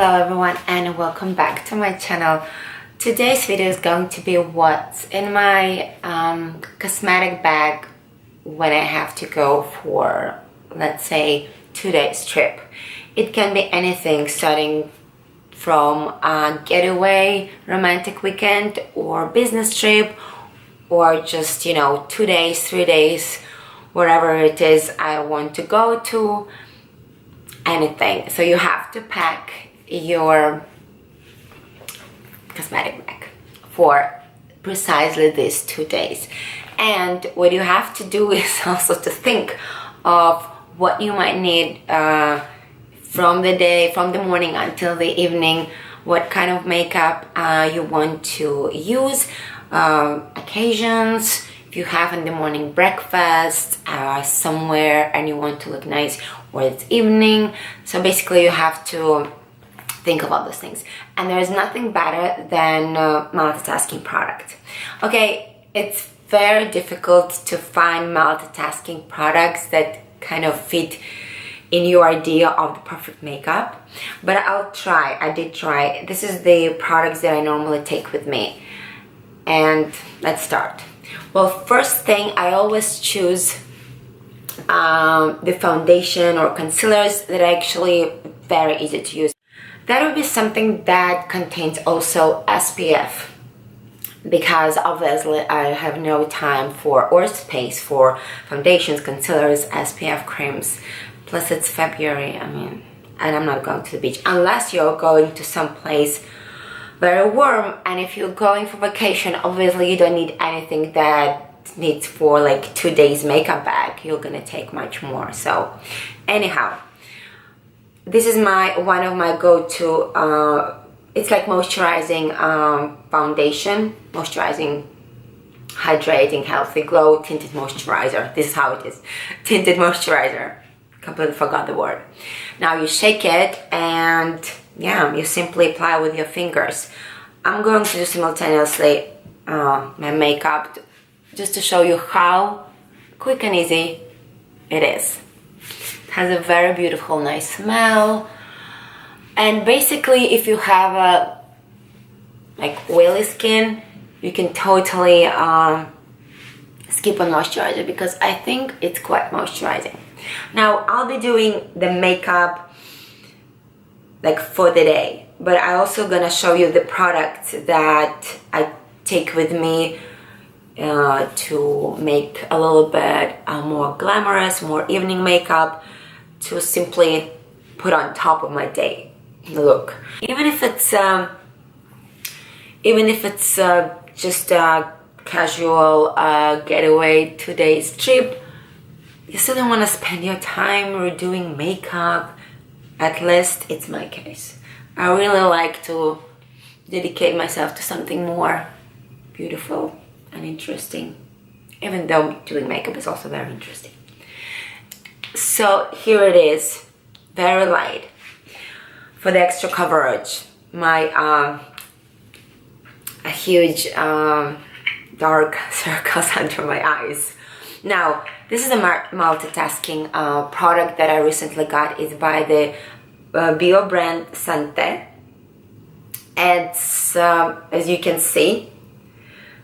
Hello everyone and welcome back to my channel. Today's video is going to be what's in my cosmetic bag when I have to go for, let's say, 2 days trip. It can be anything starting from a getaway, romantic weekend, or business trip, or just, 2 days, 3 days, wherever it is I want to go to, anything. So you have to pack your cosmetic bag for precisely these 2 days. And what you have to do is also to think of what you might need from the morning until the evening, what kind of makeup you want to use, occasions, if you have in the morning breakfast somewhere and you want to look nice, or it's evening. So basically you have to think of all those things. And there's nothing better than multitasking product. Okay, it's very difficult to find multitasking products that kind of fit in your idea of the perfect makeup, but I did try. This is the products that I normally take with me. And let's start. Well, first thing, I always choose the foundation or concealers that are actually very easy to use. That would be something that contains also SPF, because obviously I have no time or space for foundations, concealers, SPF creams. Plus it's February, and I'm not going to the beach unless you're going to some place very warm. And if you're going for vacation, obviously you don't need anything that needs for like 2 days makeup bag. You're gonna take much more. So anyhow, this is one of my go-to it's like moisturizing foundation, moisturizing, hydrating, healthy glow, tinted moisturizer. This is how it is. Tinted moisturizer. Completely forgot the word. Now you shake it and you simply apply with your fingers. I'm going to do simultaneously my makeup just to show you how quick and easy it is. It has a very beautiful, nice smell. And basically, if you have a oily skin, you can totally skip on moisturizer, because I think it's quite moisturizing. Now I'll be doing the makeup for the day, but I also gonna show you the products that I take with me to make a little bit more glamorous, more evening makeup, to simply put on top of my day look. Even if it's just a casual getaway 2 days trip, you still don't want to spend your time redoing makeup. At least it's my case. I really like to dedicate myself to something more beautiful and interesting, even though doing makeup is also very interesting. So here it is, very light. For the extra coverage, my a huge dark circles under my eyes. Now, this is a multitasking product that I recently got. It's by the bio brand Sante. It's, as you can see,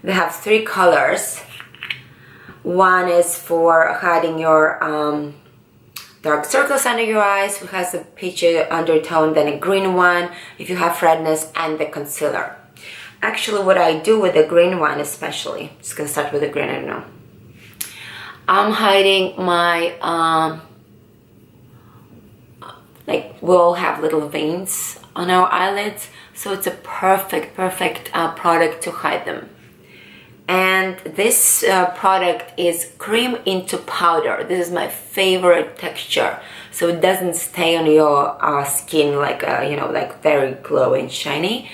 they have 3 colors. One is for hiding your dark circles under your eyes, who has a peachy undertone, then a green one if you have redness, and the concealer. Actually, what I do with the green one especially, just gonna start with the green, I don't know. I'm hiding my, we all have little veins on our eyelids, so it's a perfect product to hide them. And this product is cream into powder. This is my favorite texture, so it doesn't stay on your skin like very glowy and shiny.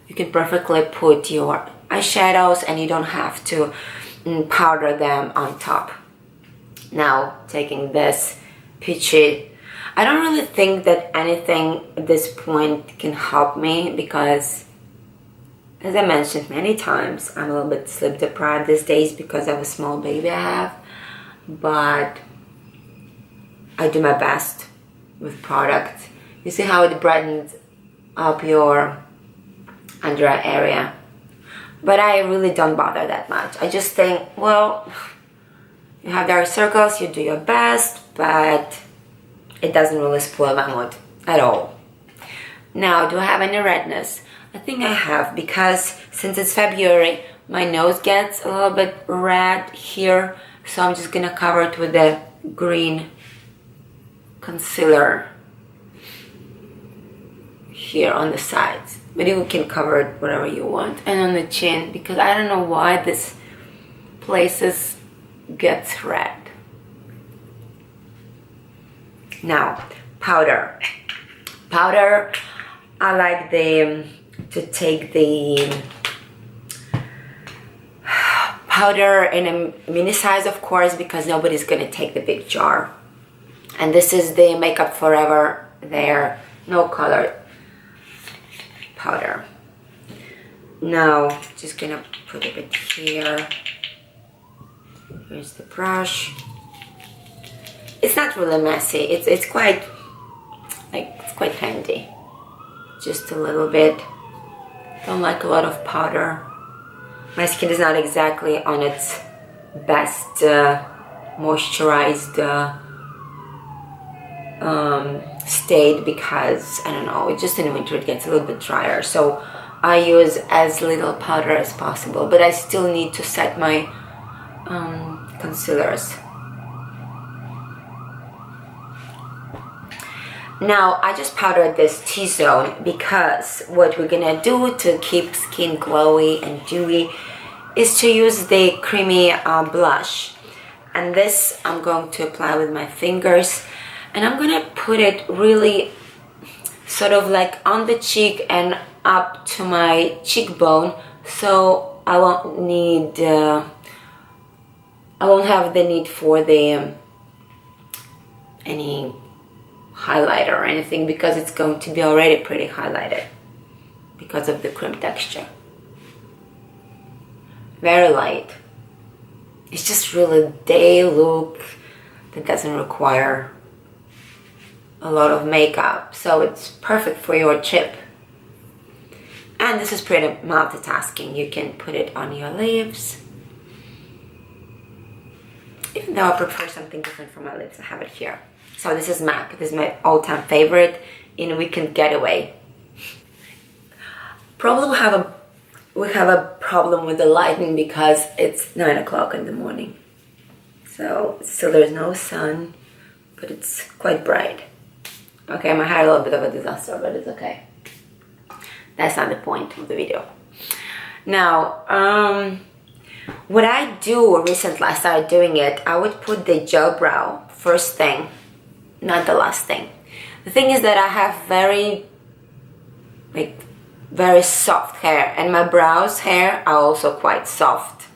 You can perfectly put your eyeshadows and you don't have to powder them on top. Now, taking this peachy, I don't really think that anything at this point can help me, because as I mentioned many times, I'm a little bit sleep deprived these days because of a small baby I have, but I do my best with product. You see how it brightens up your under eye area. But I really don't bother that much. I just think, well, you have dark circles, you do your best, but it doesn't really spoil my mood at all. Now, do I have any redness? I think I have, because since it's February, my nose gets a little bit red here, so I'm just gonna cover it with the green concealer here on the sides. But you can cover it whatever you want. And on the chin, because I don't know why this places gets red. Now, powder. Powder, I like to take the powder in a mini size, of course, because nobody's gonna take the big jar. And this is the Makeup Forever their no color powder. Now, just gonna put a bit here. Here's the brush. It's not really messy. It's quite handy. Just a little bit. Don't like a lot of powder. My skin is not exactly on its best moisturized state, because I don't know, just in winter it gets a little bit drier, so I use as little powder as possible, but I still need to set my concealers. Now, I just powdered this T-zone because what we're gonna do to keep skin glowy and dewy is to use the creamy blush. And this I'm going to apply with my fingers, and I'm gonna put it really sort of like on the cheek and up to my cheekbone, so I won't need I won't have the need for the any highlighter or anything, because it's going to be already pretty highlighted because of the cream texture. Very light. It's just really day look that doesn't require a lot of makeup, so it's perfect for your chip. And this is pretty multitasking. You can put it on your lips, even though I prefer something different for my lips. I have it here. So this is MAC. This is my all-time favorite in Weekend Getaway. Probably we have a problem with the lighting because it's 9 o'clock in the morning. So still there's no sun, but it's quite bright. Okay, my hair is a little bit of a disaster, but it's okay. That's not the point of the video. Now, what I do recently, I started doing it, I would put the gel brow first thing, not the last thing. The thing is that I have very soft hair, and my brows hair are also quite soft.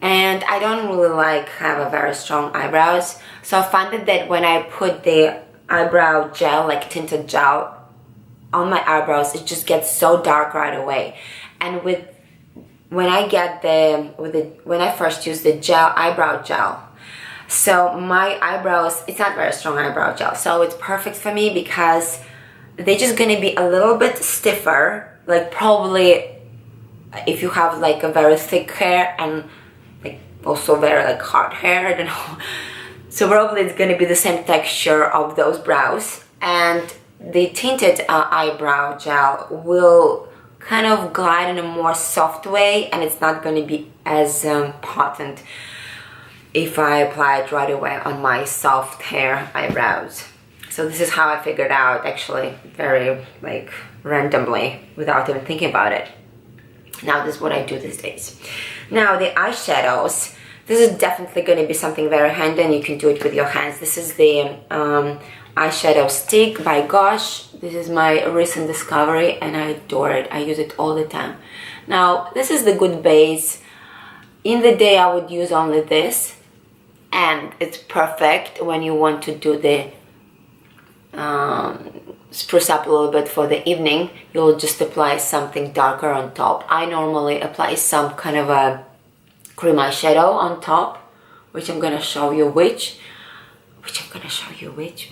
And I don't really have a very strong eyebrows, so I find that when I put the eyebrow gel, like tinted gel, on my eyebrows, it just gets so dark right away. And when I first used the eyebrow gel, so my eyebrows, it's not very strong eyebrow gel, so it's perfect for me because they're just gonna be a little bit stiffer, like probably if you have like a very thick hair and like also very like hard hair, I don't know. So probably it's gonna be the same texture of those brows, and the tinted eyebrow gel will kind of glide in a more soft way, and it's not gonna be as potent if I apply it right away on my soft hair eyebrows. So this is how I figured out, actually, very randomly, without even thinking about it. Now this is what I do these days. Now the eyeshadows, this is definitely going to be something very handy, and you can do it with your hands. This is the eyeshadow stick by Gosh. This is my recent discovery and I adore it. I use it all the time. Now this is the good base. In the day I would use only this, and it's perfect when you want to do the spruce up a little bit for the evening. You'll just apply something darker on top. I normally apply some kind of a cream eyeshadow on top, which I'm gonna show you which.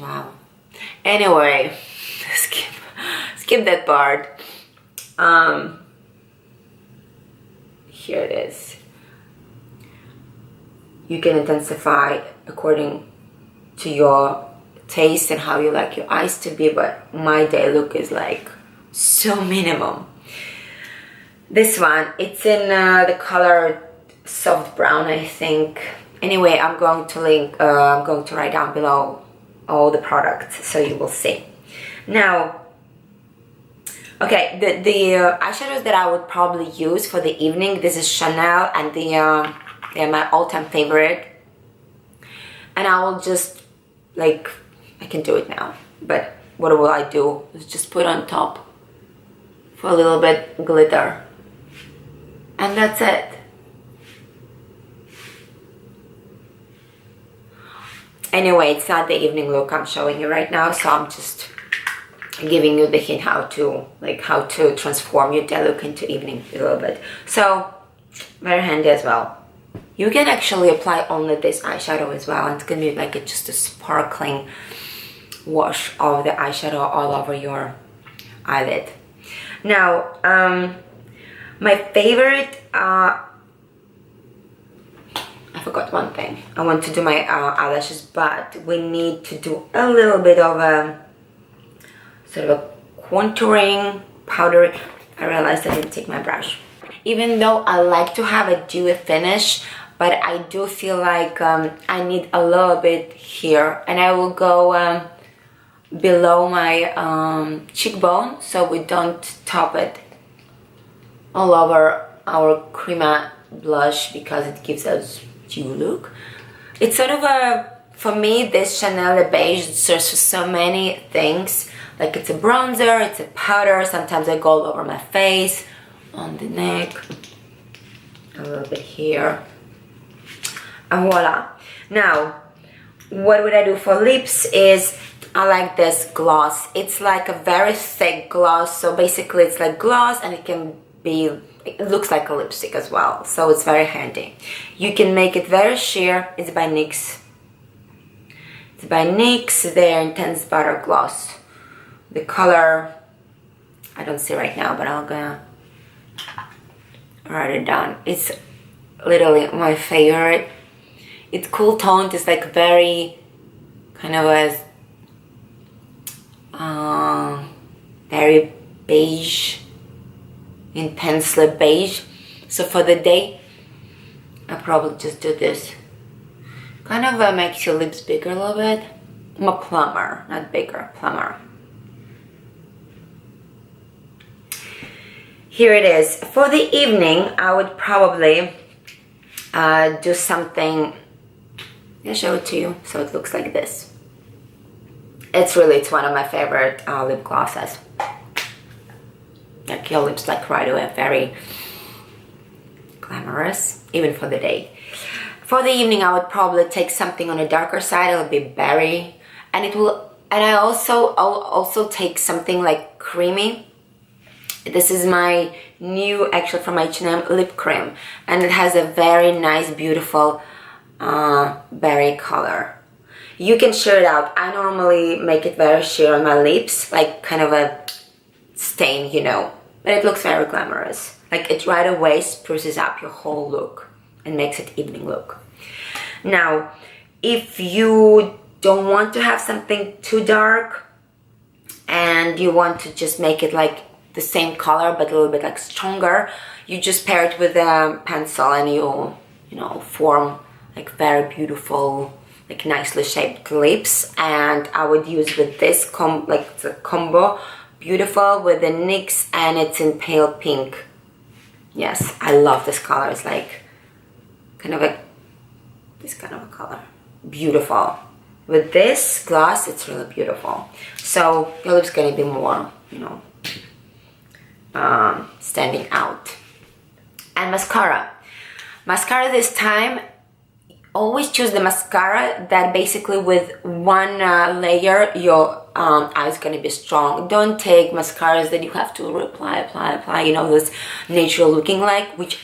Wow, Anyway, skip that part. Here it is. You can intensify according to your taste and how you like your eyes to be, but my day look is like so minimum. This one, it's in the color soft brown, I think. Anyway, I'm going to write down below all the products so you will see. Now, okay, the eyeshadows that I would probably use for the evening, this is Chanel, and they're my all-time favorite. And I will just, like, I can do it now, but what will I do is just put on top for a little bit glitter, and that's it. Anyway, it's not the evening look I'm showing you right now, so I'm just giving you the hint how to transform your day look into evening a little bit. So very handy as well. You can actually apply only this eyeshadow as well, and it's gonna be like just a sparkling wash of the eyeshadow all over your eyelid. Now, my favorite, I forgot one thing. I want to do my eyelashes, but we need to do a little bit of a sort of a contouring powder. I realized I didn't take my brush. Even though I like to have a dewy finish, but I do feel like I need a little bit here, and I will go below my cheekbone so we don't top it all over our crema blush, because it gives us dewy look. It's sort of a, for me, this Chanel beige serves for so many things. Like it's a bronzer, it's a powder, sometimes I go all over my face, on the neck, a little bit here, and voila. Now, what would I do for lips is, I like this gloss. It's like a very thick gloss, so basically it's like gloss, and it can be, it looks like a lipstick as well, so it's very handy. You can make it very sheer. It's by NYX. It's by NYX, their Intense Butter Gloss. The color, I don't see right now, but I'm gonna write it down. It's literally my favorite. It's cool toned. It's like very kind of a very beige, intensely beige. So for the day, I'll probably just do this. Kind of makes your lips bigger a little bit. I'm a plumber, not bigger, plumber. Here it is. For the evening, I would probably do something. I'll show it to you so it looks like this. It's one of my favorite lip glosses. Like your lips like right away, very glamorous, even for the day. For the evening, I would probably take something on a darker side. It'll be berry, and it will. And I'll also take something like creamy. This is my new, actually from H&M, lip cream, and it has a very nice, beautiful berry color. You can sheer it out. I normally make it very sheer on my lips, like kind of a stain, you know, but it looks very glamorous. Like it right away spruces up your whole look and makes it evening look. Now, if you don't want to have something too dark and you want to just make it like the same color but a little bit like stronger, you just pair it with a pencil and you know, form like very beautiful, like nicely shaped lips. And I would use with this combo, beautiful, with the NYX, and it's in pale pink. Yes, I love this color. It's like kind of this kind of a color. Beautiful. With this gloss, it's really beautiful. So your lips gonna be more, you know, standing out. And mascara. Mascara this time, always choose the mascara that basically with one layer your eye is going to be strong. Don't take mascaras that you have to apply, you know, this natural looking like, which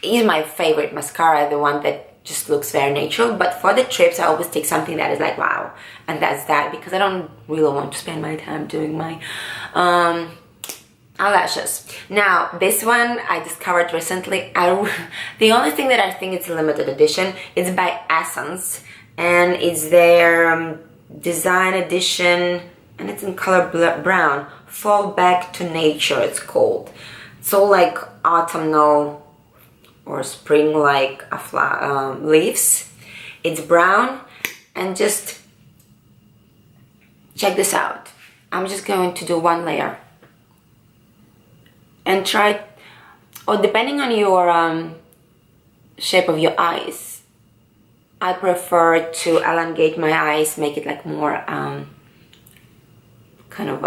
is my favorite mascara, the one that just looks very natural. But for the trips, I always take something that is like wow, and that's that, because I don't really want to spend my time doing my eyelashes. Now this one I discovered recently. The only thing that I think it's a limited edition, it's by Essence, and it's their design edition, and it's in color brown. Fall Back to Nature it's called. It's all like autumnal or spring like leaves. It's brown, and just check this out. I'm just going to do one layer and try, or depending on your shape of your eyes, I prefer to elongate my eyes, make it like more kind of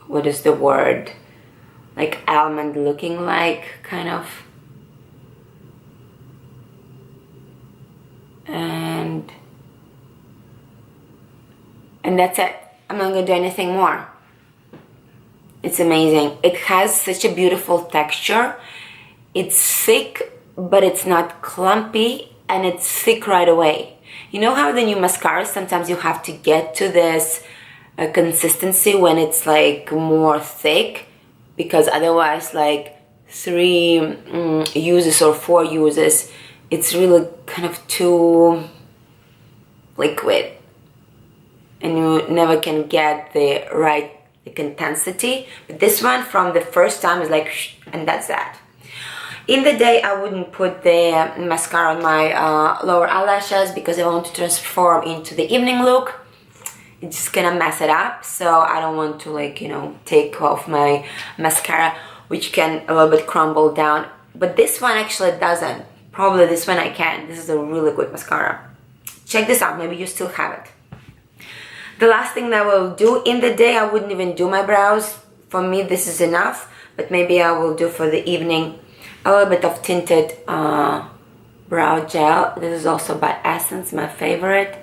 what is the word, like almond looking like kind of, and that's it. I'm not gonna do anything more. It's amazing. It has such a beautiful texture. It's thick, but it's not clumpy, and it's thick right away. You know how the new mascaras, sometimes you have to get to this consistency when it's like more thick, because otherwise like 3 uses or 4 uses, it's really kind of too liquid, and you never can get the right intensity. But this one from the first time is like and that's that. In the day I wouldn't put the mascara on my lower eyelashes, because I want to transform into the evening look. It's just gonna mess it up, so I don't want to, like, you know, take off my mascara, which can a little bit crumble down. But this one actually doesn't. Probably this one I can. This is a really good mascara. Check this out, maybe you still have it. The last thing that I will do in the day, I wouldn't even do my brows. For me this is enough, but maybe I will do for the evening a little bit of tinted brow gel. This is also by Essence, my favorite.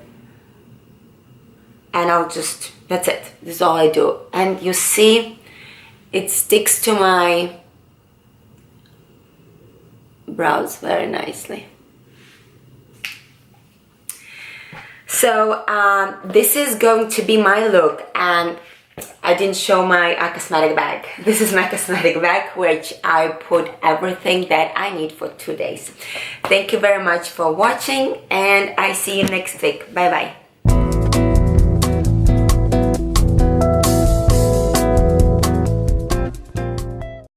And I'll just, that's it. This is all I do. And you see, it sticks to my brows very nicely. So this is going to be my look, and I didn't show my cosmetic bag. This is my cosmetic bag, which I put everything that I need for 2 days. Thank you very much for watching, and I see you next week. Bye bye.